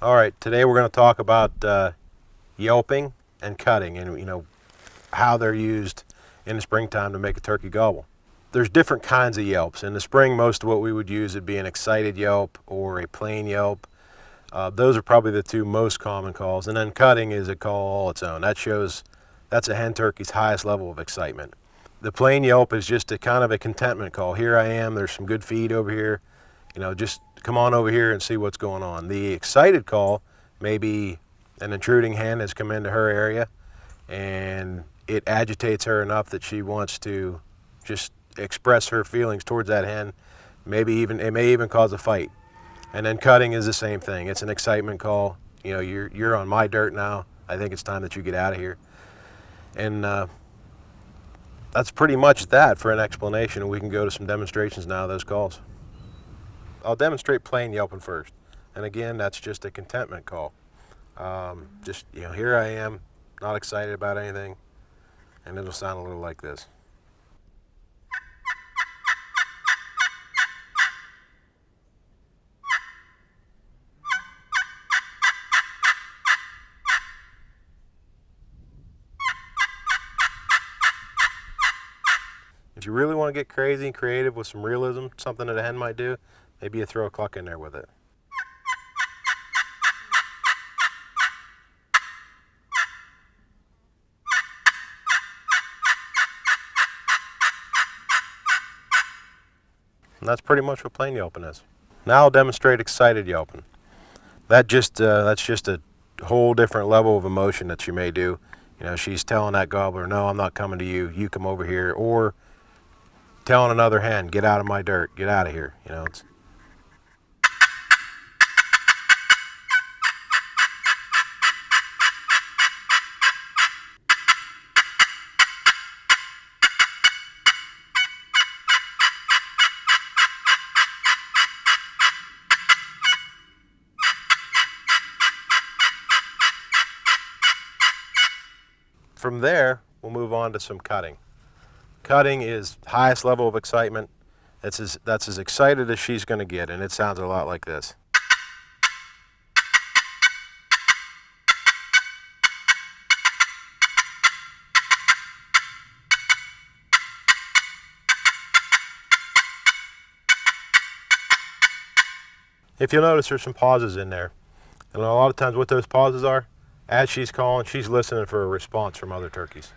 All right, today we're going to talk about yelping and cutting, and how they're used in the springtime to make a turkey gobble. There's different kinds of yelps. In the spring, most of what we would use would be an excited yelp or a plain yelp. Those are probably the two most common calls. And then cutting is a call all its own. That's a hen turkey's highest level of excitement. The plain yelp is just a kind of a contentment call. Here I am, there's some good feed over here. Just come on over here and see what's going on. The excited call, maybe an intruding hen has come into her area and it agitates her enough that she wants to just express her feelings towards that hen. It may even cause a fight. And then cutting is the same thing. It's an excitement call. You're on my dirt now. I think it's time that you get out of here. And that's pretty much that for an explanation, and we can go to some demonstrations now of those calls. I'll demonstrate plain yelping first. And again, that's just a contentment call. Here I am, not excited about anything, and it'll sound a little like this. If you really want to get crazy and creative with some realism, something that a hen might do, maybe you throw a cluck in there with it. And that's pretty much what plain yelping is. Now I'll demonstrate excited yelping. That's just a whole different level of emotion that you may do. She's telling that gobbler, no, I'm not coming to you, you come over here, or telling another hen, get out of my dirt, get out of here. From there, we'll move on to some cutting. Cutting is highest level of excitement. That's as excited as she's going to get, and it sounds a lot like this. If you'll notice, there's some pauses in there. And a lot of times what those pauses are, as she's calling, she's listening for a response from other turkeys.